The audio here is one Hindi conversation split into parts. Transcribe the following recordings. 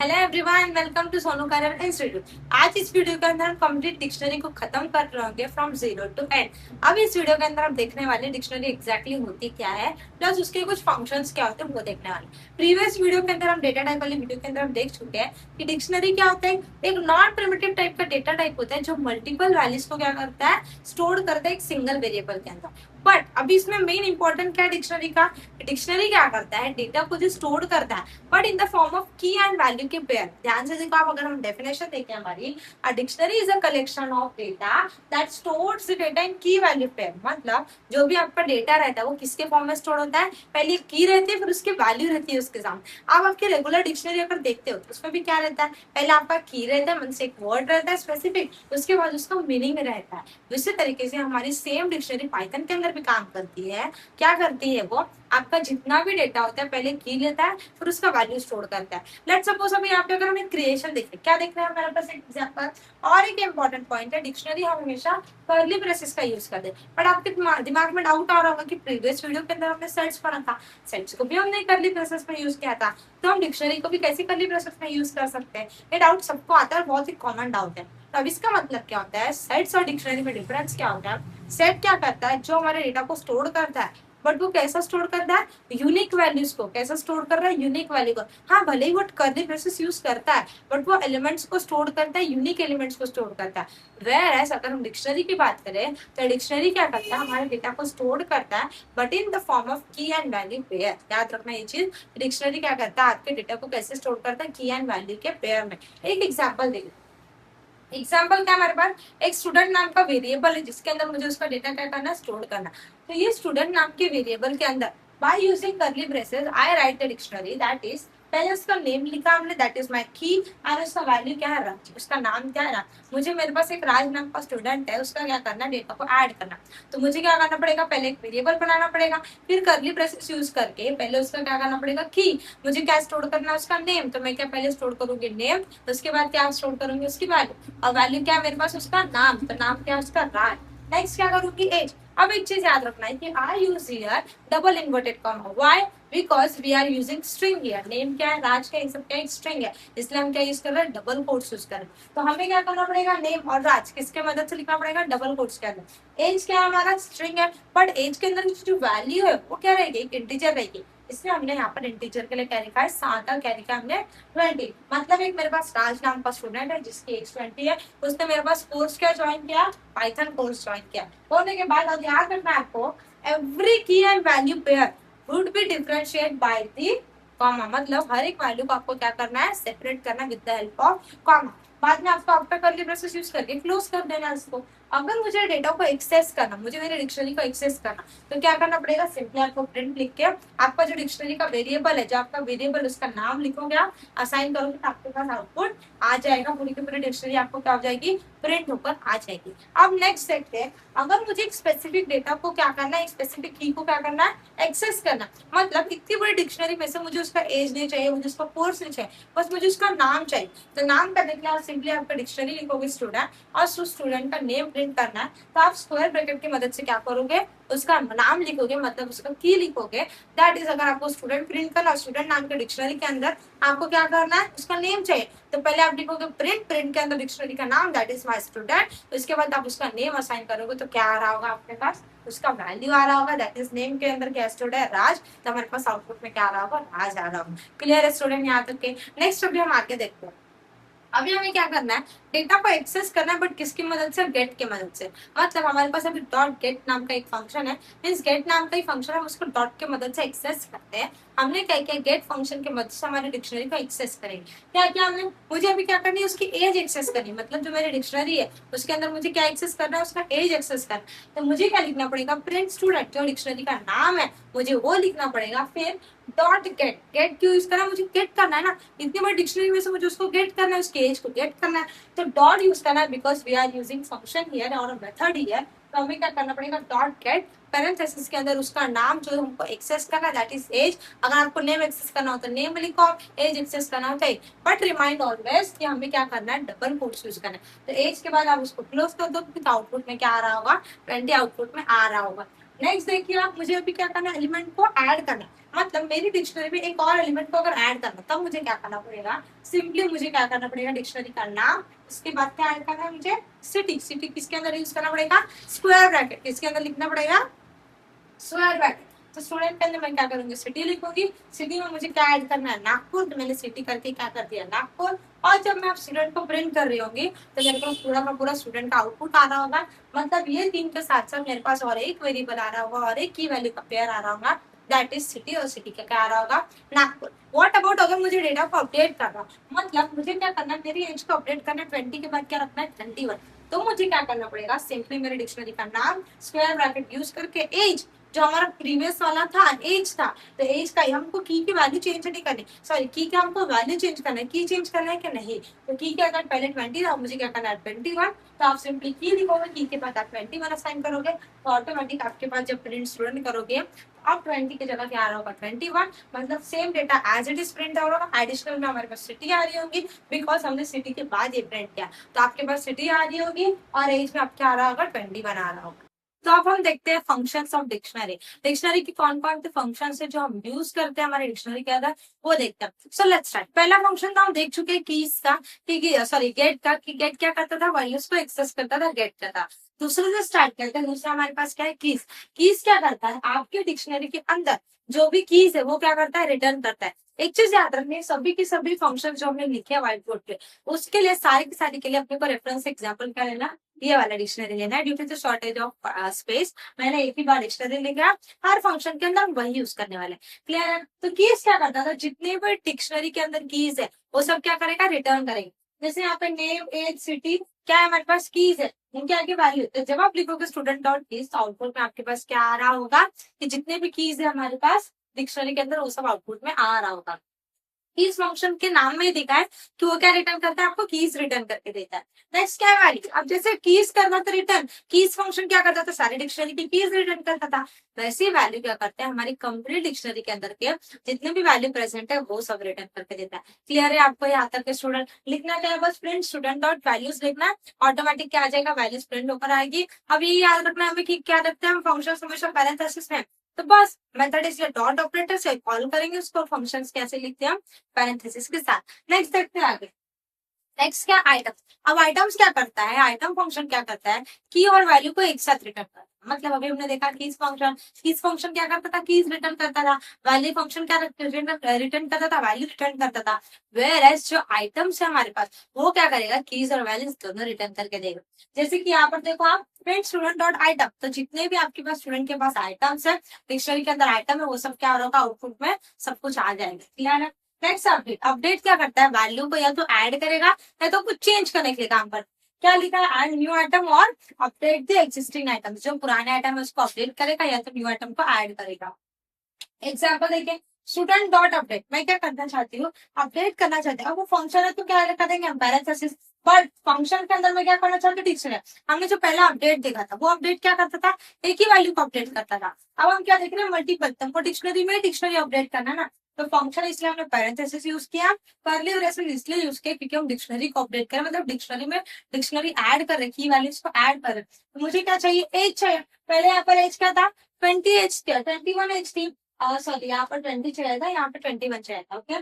Hello everyone, welcome to Sonu career institute. आज इस वीडियो के अंदर हम कंप्लीट डिक्शनरी को खत्म कर रहे होंगे फ्रॉम जीरो टू एंड। अब इस वीडियो के अंदर हम देखने वाले डिक्शनरी एग्जैक्टली होती क्या है, प्लस उसके कुछ फंक्शंस क्या होते हैं वो देखने वाले। प्रीवियस वीडियो के अंदर हम डेटा टाइप वाली वीडियो के अंदर हम देख चुके हैं कि डिक्शनरी क्या होता है। एक नॉन प्रिमिटिव टाइप का डेटा टाइप होता है जो मल्टीपल वैल्यूज को क्या करता है, स्टोर करता है एक सिंगल वेरिएबल के अंदर। बट अभी इसमें मेन इंपॉर्टेंट क्या है डिक्शनरी का, डिक्शनरी क्या करता है, डेटा को जो स्टोर करता है but in the form of key and value के पेयर। ध्यान से देखो, आप अगर हम डेफिनेशन देखें हमारी, a dictionary is a collection of data that stores the data in key value pair. मतलब जो भी आपका डेटा रहता है वो किसके फॉर्म में स्टोर होता है, पहले की रहती है फिर उसकी वैल्यू रहती है उसके सामने। आप आपके रेगुलर डिक्शनरी अगर देखते हो तो उसमें भी क्या रहता है, पहले आपका की रहता है, मन से एक वर्ड रहता है स्पेसिफिक, उसके बाद उसका मीनिंग रहता है। इसी तरीके से हमारी सेम डिक्शनरी पाइथन के अंदर भी काम करती है। क्या करती है वो, आपका जितना भी डेटा होता है पहले की लेता है फिर उसका वैल्यू स्टोर करता है। लेट्स सपोज अभी यहाँ पे अगर हमें क्रिएशन देखें, क्या देख रहे हैं हमारे पास एक एग्जांपल। और एक इंपॉर्टेंट पॉइंट है, डिक्शनरी हम हमेशा कर्ली ब्रेसेस का यूज करते हैं। बट आपके दिमाग में डाउट आ रहा होगा कि प्रीवियस वीडियो के अंदर हमने सेट्स पढ़ा था, सेट्स को भी हमने कर्ली ब्रेसेस में यूज किया था, तो हम डिक्शनरी को भी कैसे कर्ली ब्रेसेस में यूज कर सकते हैं। ये डाउट सबको आता है, बहुत ही कॉमन डाउट है। तो अब इसका मतलब क्या होता है, सेट्स और डिक्शनरी में डिफरेंस क्या होता है। सेट क्या करता है, जो हमारे डेटा को स्टोर करता है, बट वो कैसा स्टोर करता है, यूनिक वैल्यूज को। कैसा स्टोर कर रहा है, यूनिक वैल्यू को। हाँ, भले ही वो कर्ली ब्रेसेस यूज करता है बट वो एलिमेंट्स को स्टोर करता है, यूनिक एलिमेंट्स को स्टोर करता है। वेयर अगर हम डिक्शनरी की बात करें तो डिक्शनरी क्या करता है, हमारे डेटा को स्टोर करता है but in the form of key and value pair. याद रखना ये चीज, डिक्शनरी क्या करता है, आपके डेटा को कैसे स्टोर करता है, की एंड वैल्यू के पेयर में। एक एग्जाम्पल देखो, एग्जाम्पल क्या हमारे पास, एक स्टूडेंट नाम का वेरिएबल है जिसके अंदर मुझे उसका डेटा क्या करना है, स्टोर करना। तो ये स्टूडेंट नाम के वेरिएबल के अंदर by using curly braces I right the dictionary that is, पहले उसका नेम लिखा हमने दैट इज माय की, और उसका वैल्यू क्या है, राज। उसका नाम क्या है, राज। मुझे मेरे पास एक राज नाम का स्टूडेंट है, उसका क्या करना है, डेटा को ऐड करना। तो मुझे क्या करना पड़ेगा, पहले एक वेरिएबल बनाना पड़ेगा, फिर कर्ली ब्रेसेस यूज करके पहले उसका क्या करना पड़ेगा, की। मुझे क्या स्टोर करना है, उसका नेम। तो मैं क्या पहले स्टोर करूंगी नेम, उसके बाद क्या स्टोर करूंगी, उसकी वैल्यू। और वैल्यू क्या है मेरे पास, उसका नाम। तो नाम क्या है उसका, राज। नेक्स्ट क्या करूंगी, एज। अब एक चीज याद रखना है कि I use here double inverted comma. Why, because we are using string here. Name क्या है, राज का, इन सब क्या एक स्ट्रिंग है, इसलिए हम क्या यूज कर रहे हैं, डबल कोट्स यूज कर रहे हैं। तो हमें क्या करना पड़ेगा, नेम और राज किसके मदद से लिखना पड़ेगा, डबल कोट्स के अंदर। एज क्या है हमारा, स्ट्रिंग है, बट एज के अंदर जो वैल्यू है वो क्या रहेगी, एक इंटीजर रहेगी, इसलिए हमने यहाँ पर इंटीजर के लिए क्या लिखा है, 7 क्या लिखा है हमने, 20। मतलब एक मेरे पास राज नाम का स्टूडेंट है जिसकी एज 20 है, उसने मेरे पास कोर्स क्या ज्वाइन किया, पाइथन कोर्स ज्वाइन किया। होने के बाद अब याद रखना है आपको, एवरी की and value pair would be differentiate by the comma. मतलब हर एक वैल्यू को आपको क्या करना है, सेपरेट करना with the help of comma. बाद में आपको आफ्टर कर्ली ब्रेसेस यूज करके क्लोज कर देना है इसको। अगर मुझे डेटा को एक्सेस करना, मुझे मेरे डिक्शनरी को एक्सेस करना, तो क्या करना पड़ेगा, सिंपली आपको प्रिंट लिख के आपका जो डिक्शनरी का वेरिएबल है, जो आपका वेरिएबल उसका नाम लिखोगे, आप असाइन करोगे तो आपके पास आउटपुट आ जाएगा। पूरी की पूरी डिक्शनरी आपको क्या हो जाएगी, प्रिंट होकर आ जाएगी। अब नेक्स्ट देखते हैं, अगर मुझे एक स्पेसिफिक डेटा को क्या करना है, एक स्पेसिफिक की को क्या करना है, एक्सेस करना। मतलब इतनी बड़ी डिक्शनरी में से मुझे उसका एज नहीं चाहिए, मुझे उसका कोर्स नहीं चाहिए, बस मुझे उसका नाम चाहिए। तो नाम करने के लिए आप सिंपली आपका डिक्शनरी लिखोगे स्टूडेंट, और उस स्टूडेंट का नेम प्रिंट करना है, तो आप स्क्वायर ब्रैकेट की मदद से क्या करोगे, उसका नाम लिखोगे, मतलब उसका की लिखोगे। दैट इज, अगर आपको स्टूडेंट प्रिंट करना, स्टूडेंट नाम के डिक्शनरी के अंदर आपको क्या करना है, उसका नेम चाहिए। तो पहले आप लिखोगे प्रिंट, प्रिंट के अंदर डिक्शनरी का नाम दैट इज माय स्टूडेंट, उसके बाद आप उसका नेम असाइन करोगे तो क्या आ रहा होगा आपके पास, उसका वैल्यू आ रहा होगा, दैट इज नेम के अंदर क्या स्टूडेंट है, राज। तो हमारे पास आउटपुट में क्या आ रहा होगा, राज आ रहा होगा। क्लियर है स्टूडेंट, यहाँ तक के। नेक्स्ट अभी हम आगे देखते हैं। अभी हमें क्या करना है, डेटा को एक्सेस करना है बट किसकी मदद से, गेट की मदद से। मतलब हमारे पास अभी डॉट गेट नाम का एक फंक्शन है, मींस गेट नाम का ही फंक्शन है, हम उसको डॉट के मदद से एक्सेस करते हैं। हमने क्या किया, गेट फंक्शन की मदद से हमारी डिक्शनरी को एक्सेस करेंगे। क्या किया हमने, मुझे अभी क्या करनी है, उसकी एज एक्सेस करनी है। मतलब जो मेरी डिक्शनरी है उसके अंदर मुझे क्या एक्सेस करना है, उसका एज एक्सेस करना है। तो मुझे क्या लिखना पड़ेगा, प्रिंट स्टूडेंट, जो डिक्शनरी का नाम है मुझे वो लिखना पड़ेगा। फिर डॉट गेट, गेट क्यों यूज करना, मुझे गेट करना है ना, इतनी बड़ी डिक्शनरी में से मुझे उसको गेट करना है, उसके एज को गेट करना है। तो डॉट यूज करना है, because we are using function here और मेथड हियर। तो हमें क्या करना पड़ेगा, डॉट गेट पैरेंथेसिस के अंदर उसका नाम जो हमको एक्सेस करना है दैट इज एज। अगर आपको नेम एक्सेस करना हो तो नेम लिखो, एज एक्सेस करना हो तो एज। बट रिमाइंड ऑलवेज कि हमें क्या करना है, डबल कोट्स यूज करना है। तो एज के बाद आप उसको क्लोज कर दो, तो आउटपुट में क्या आ रहा होगा, 20 आउटपुट में आ रहा होगा। नेक्स्ट देखिए आप, मुझे अभी क्या करना है, एलिमेंट को ऐड करना, मतलब मेरी डिक्शनरी में एक और एलिमेंट को अगर ऐड करना तब मुझे क्या करना पड़ेगा, सिंपली मुझे क्या करना पड़ेगा, डिक्शनरी का नाम, उसके बाद क्या ऐड करना है मुझे, सिटी। सिटी किसके अंदर यूज करना पड़ेगा, स्क्वायर ब्रैकेट किसके अंदर लिखना पड़ेगा, स्क्वायर ब्रैकेट। तो स्टूडेंट के अंदर मैं क्या करूंगी, सिटी लिखूंगी, सिटी में मुझे क्या ऐड करना है, नागपुर, तो मैंने सिटी करके क्या कर दिया, नागपुर। और जब मैं स्टूडेंट को प्रिंट कर रही होंगी तो मेरे पास पूरा का पूरा स्टूडेंट का आउटपुट आ रहा होगा, मतलब ये तीन के साथ साथ मेरे पास और एक वेरिएबल आ रहा होगा और एक की वैल्यू का पेयर आ रहा होगा, दैट इज सिटी, और सिटी का क्या आ रहा होगा, नागपुर। व्हाट अबाउट अगर मुझे डेटा को अपडेट करना, मतलब मुझे क्या करना है, मेरी एज को अपडेट करना, 20 के बाद क्या रखना है, 21, तो मुझे क्या करना पड़ेगा, सिंपली मेरे डिक्शनरी का नाम स्क्वायर ब्रैकेट यूज करके एज, जो हमारा प्रीवियस वाला था एज था, तो एज का हमको की वैल्यू चेंज नहीं करनी, सॉरी की का हमको वैल्यू चेंज करना है, की चेंज करना है कि नहीं, तो की के अगर पहले 20 था, मुझे क्या करना है 21, तो आप सिंपली की लिखोगे, की के बाद आप 21 असाइन करोगे, तो ऑटोमेटिक आपके पास जब प्रिंट स्टूडेंट करोगे अब 20 की जगह क्या आ रहा होगा 21, मतलब same data as it is print हो रहा होगा, एडिशनल में हमारे पास सिटी आ रही होगी, बिकॉज हमने सिटी के बाद ये प्रिंट किया, तो आपके पास सिटी आ रही होगी और एज में आपके आ रहा होगा 21 आ रहा होगा। तो अब हम देखते हैं फंक्शंस ऑफ डिक्शनरी, डिक्शनरी की कौन कौन से फंक्शंस है जो हम यूज करते हैं हमारे डिक्शनरी के अंदर, वो देखते हैं। So let's start. पहला फंक्शन तो हम देख चुके हैं कीज का, सॉरी गेट का, कि गेट क्या करता था, वैल्यूज को एक्सेस करता था, गेट का था। दूसरे से स्टार्ट करते हैं, दूसरा हमारे पास क्या है, कीज। कीज क्या करता है, आपके डिक्शनरी के अंदर जो भी कीज है वो क्या करता है, रिटर्न करता है। एक चीज याद रखनी, सभी की सभी फंक्शन जो हमने लिखे हैं व्हाइट बोर्ड पे, उसके लिए सारी की सारी के लिए अपने को रेफरेंस एग्जाम्पल क्या लेना, ये वाला डिक्शनरी लेना है, due to the shortage of space मैंने एक ही बार डिक्शनरी लिखा, हर फंक्शन के अंदर वही यूज करने वाले। क्लियर है। तो कीज क्या करता था, जितने भी डिक्शनरी के अंदर कीज है वो सब क्या करेगा, रिटर्न करेगा। जैसे यहाँ पे नेम एज सिटी क्या है, हमारे पास कीज है, उनके आगे वैल्यू, तो जब आप लिखोगे स्टूडेंट डॉट कीज, तो आउटपुट में आपके पास क्या आ रहा होगा, कि जितने भी कीज है हमारे पास डिक्शनरी के अंदर वो सब आउटपुट में आ रहा होगा। कीज फंक्शन के नाम में ही दिखा है कि वो क्या रिटर्न करता है, आपको कीज रिटर्न करके देता है। नेक्स्ट क्या है वैल्यू, अब जैसे कीज करना था रिटर्न, कीज फंक्शन क्या करता था, सारी डिक्शनरी की कीज रिटर्न करता था, वैसे ही वैल्यू क्या करता है, हमारी कंप्लीट डिक्शनरी के अंदर के जितने भी वैल्यू प्रेजेंट है वो सब रिटर्न करके देता है। क्लियर है आपको यहाँ तक के स्टूडेंट, लिखना क्या है, बस प्रिंट स्टूडेंट डॉट वैल्यूज लिखना है, ऑटोमेटिक क्या आ जाएगा, वैल्यूज प्रिंट होकर आएगी। अब ये याद रखना है हमें कि क्या रखते हैं हम फंक्शन हमेशा पैरेंथेसिस में, तो बस मेथड इसलिए डॉट ऑपरेटर से कॉल करेंगे उसको, फंक्शंस कैसे लिखते हैं हम, पैरेंथेसिस के साथ। नेक्स्ट देखते हैं आगे। नेक्स्ट क्या, आइटम। अब आइटम्स क्या करता है, आइटम फंक्शन क्या करता है, की और वैल्यू को एक साथ रिटर्न करता है। मतलब अभी हमने देखा कीज फंक्शन क्या करता था, कीज रिटर्न करता था, वैल्यू फंक्शन क्या रिटर्न करता था, वैल्यू रिटर्न करता था। वेयर एज जो आइटम्स है हमारे पास वो क्या करेगा, कीज और वैल्यूज दोनों रिटर्न करके देगा। जैसे कि यहाँ पर देखो आप, प्रिंट स्टूडेंट डॉट आइटम, तो जितने भी आपके पास स्टूडेंट के पास आइटम्स है, डिक्शनरी के अंदर आइटम है, वो सब क्या होगा, आउटपुट में सब कुछ आ जाएगा। क्लियर है। नेक्स्ट अपडेट, अपडेट क्या करता है, वैल्यू को या तो ऐड करेगा या तो कुछ चेंज करने के लिए काम पर। क्या लिखा है, एड न्यू आइटम और अपडेट द एक्सिस्टिंग आइटम, जो पुराने आइटम है उसको अपडेट करेगा या तो न्यू आइटम को ऐड करेगा। एग्जाम्पल देखिए, स्टूडेंट डॉट अपडेट, मैं क्या करना चाहती हूँ, अपडेट करना चाहती हूँ। अब वो फंक्शन है तो क्या करेंगे हम, पैरेंथेसिस, बट फंक्शन के अंदर मैं क्या करना चाहती हूँ, डिक्शनरी। हमने जो पहला अपडेट देखा था वो अपडेट क्या करता था, एक ही वैल्यू को अपडेट करता था। अब हम क्या देख रहे हैं, मल्टीपल, तुमको डिक्शनरी में डिक्शनरी अपडेट करना ना, तो फंक्शन इसलिए हमने पैरेंथेसिस यूज किया, करली ब्रेसेस इसलिए यूज किया क्योंकि हम डिक्शनरी को अपडेट करें, मतलब डिक्शनरी में डिक्शनरी ऐड कर रहे, की वैल्यूज को ऐड कर रहे। तो मुझे क्या चाहिए, एज चाहिए। पहले यहाँ पर एज क्या था, 20 एज थी, 21 एज थी, सॉरी यहाँ पर 20 चाहिए था, यहाँ पर 21 चाहिए था। ओके,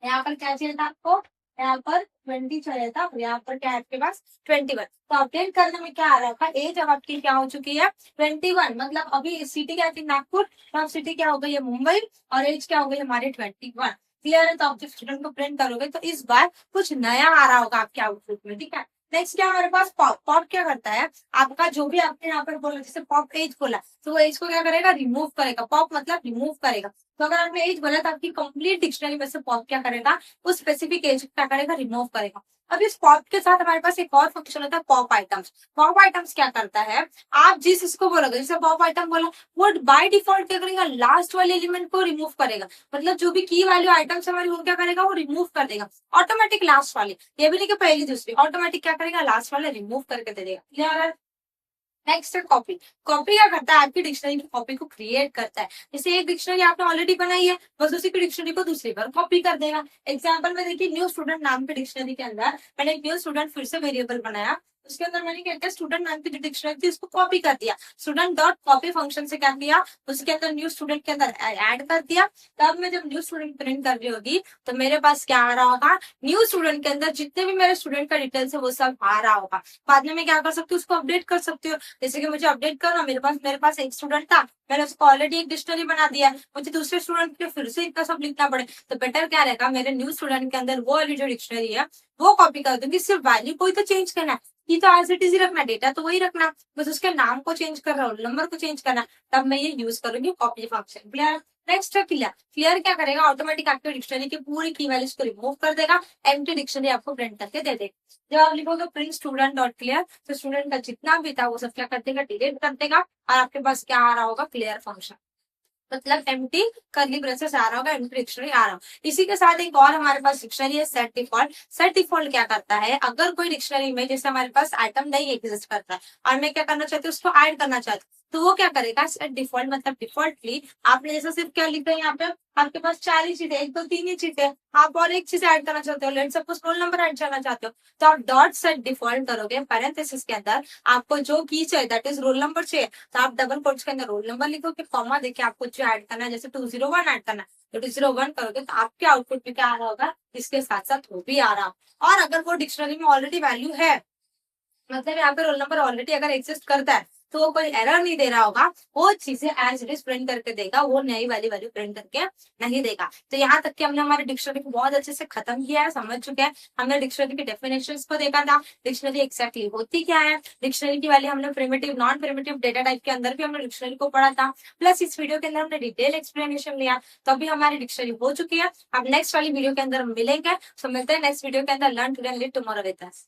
यहाँ पर क्या चाहिए था आपको, यहाँ पर 20 चाहिए था, यहाँ पर क्या है आपके पास 21। तो अपडेट करने में क्या आ रहा था, एज अब आपकी क्या हो चुकी है 21, मतलब अभी सिटी क्या थी नागपुर, तो अब सिटी क्या हो गई है मुंबई, और एज क्या हो गई हमारी 21। क्लियर है। तो आप जब स्टूडेंट को प्रिंट करोगे तो इस बार कुछ नया आ रहा होगा आपके आउटपुट में। ठीक है। नेक्स्ट क्या हमारे पास, पॉप। पॉप क्या करता है, आपका जो भी आपने यहाँ पर बोला, जैसे पॉप एज बोला, तो वो एज को क्या करेगा, रिमूव करेगा। पॉप मतलब रिमूव करेगा। तो अगर आपने एज बोला तो आपकी कंप्लीट डिक्शनरी में से पॉप क्या करेगा, उस स्पेसिफिक एज क्या करेगा, रिमूव करेगा। अब इस पॉप के साथ हमारे पास एक और फंक्शन होता है, पॉप आइटम्स। पॉप आइटम्स क्या करता है, आप जिस इसको बोलोगे, जैसे पॉप आइटम बोला, वो बाय डिफॉल्ट क्या करेगा, लास्ट वाले एलिमेंट को रिमूव करेगा। मतलब जो भी की वैल्यू आइटम्स हमारी वो क्या करेगा, वो रिमूव कर देगा ऑटोमेटिक लास्ट वाले, ये भी नहीं कि पहली दूसरी, ऑटोमेटिक क्या करेगा, लास्ट वाले रिमूव करके दे देगा। क्लियर है। नेक्स्ट है कॉपी। कॉपी क्या करता है, आपकी डिक्शनरी की कॉपी को क्रिएट करता है। जैसे एक डिक्शनरी आपने ऑलरेडी बनाई है, बस उसी की डिक्शनरी को दूसरी बार कॉपी कर देगा। एग्जाम्पल में देखिए, न्यू स्टूडेंट नाम के डिक्शनरी के अंदर मैंने एक न्यू स्टूडेंट फिर से वेरिएबल बनाया, उसके अंदर मैंने क्या किया, स्टूडेंट नाम की जो डिक्शनरी थी उसको कॉपी कर दिया, स्टूडेंट डॉट कॉपी फंक्शन से क्या किया, उसके अंदर न्यू स्टूडेंट के अंदर ऐड कर दिया। तब मैं जब न्यू स्टूडेंट प्रिंट कर रही होगी तो मेरे पास क्या आ रहा होगा, न्यू स्टूडेंट के अंदर जितने भी मेरे स्टूडेंट का डिटेल्स है वो सब आ रहा होगा। बाद में मैं क्या कर सकती हूँ, उसको अपडेट कर सकती हूँ। जैसे कि मुझे अपडेट करना, मेरे पास एक स्टूडेंट था, मैंने उसको ऑलरेडी एक डिक्शनरी बना दिया है, मुझे दूसरे स्टूडेंट के लिए फिर से इतना सब लिखना पड़े, तो बेटर क्या रहेगा, मेरे न्यू स्टूडेंट के अंदर वो वाली जो डिक्शनरी है वो कॉपी कर दूंगी। सिर्फ वैल्यू को ही तो चेंज करना है, ये तो एज इट इज ही रखना, डेटा तो वही रखना, बस उसके नाम को चेंज कर रहा हूँ, नंबर को चेंज करना, तब मैं ये यूज करूंगी कॉपी फंक्शन। क्लियर? नेक्स्ट है क्लियर। क्लियर क्या करेगा, ऑटोमेटिक आपके डिक्शनरी की पूरी की वैल्यूज को रिमूव कर देगा, एम्प्टी डिक्शनरी आपको प्रिंट करके दे देगा। जब आप लिखोगे प्रिंट स्टूडेंट डॉट क्लियर, तो स्टूडेंट का जितना भी था वो सब क्या कर देगा, डिलीट कर देगा, और आपके पास क्या आ रहा होगा, क्लियर फंक्शन, मतलब एम्प्टी करली ब्रेसेस आ रहा होगा, एम्प्टी डिक्शनरी आ रहा होगा। इसी के साथ एक और हमारे पास डिक्शनरी है सेट डिफॉल्ट। सेट डिफॉल्ट क्या करता है, अगर कोई डिक्शनरी में जैसे हमारे पास आइटम नहीं एग्जिस्ट करता है और मैं क्या करना चाहती हूँ, उसको ऐड करना चाहती हूँ, तो वो क्या करेगा, सेट डिफॉल्ट मतलब डिफॉल्टली आपने जैसा सिर्फ क्या लिखा है यहाँ पे, आपके पास 4 ही चीजें, 1 2 3 ही चीजें, आप और एक चीज ऐड करना चाहते हो, let suppose roll number add करना चाहते हो, तो आप डॉट सेट डिफॉल्ट करोगे, पैरेंथेसिस के अंदर आपको जो की चाहिए दैट इज रोल नंबर चाहिए, तो आप डबल कोट्स के अंदर रोल नंबर लिखोगे, कॉमा देके आपको जो ऐड करना है, जैसे 201 ऐड करना है, तो 201 करोगे, तो आपके आउटपुट में क्या आ रहा होगा, इसके साथ साथ वो भी आ रहा। और अगर वो डिक्शनरी में ऑलरेडी वैल्यू है, मतलब यहाँ पे रोल नंबर ऑलरेडी अगर एग्जिस्ट करता है, तो वो कोई एरर नहीं दे रहा होगा, वो चीजें एज इट इज प्रिंट करके देगा, वो नई वाली वैल्यू प्रिंट करके नहीं देगा। तो यहाँ तक कि हमने हमारे डिक्शनरी को बहुत अच्छे से खत्म किया है, समझ चुके हैं। हमने डिक्शनरी के डेफिनेशंस को देखा था, डिक्शनरी एक्जैक्टली होती क्या है, डिक्शनरी की वैल्यू हमने primitive non primitive data type के अंदर भी हमने डिक्शनरी को पढ़ा था, प्लस इस वीडियो के अंदर हमने डिटेल एक्सप्लेनेशन लिया, तो अभी हमारी डिक्शनरी हो चुकी है। अब नेक्स्ट वाली वीडियो के अंदर हम मिलेंगे, तो मिलते हैं नेक्स्ट वीडियो के अंदर। Learn to live tomorrow with us.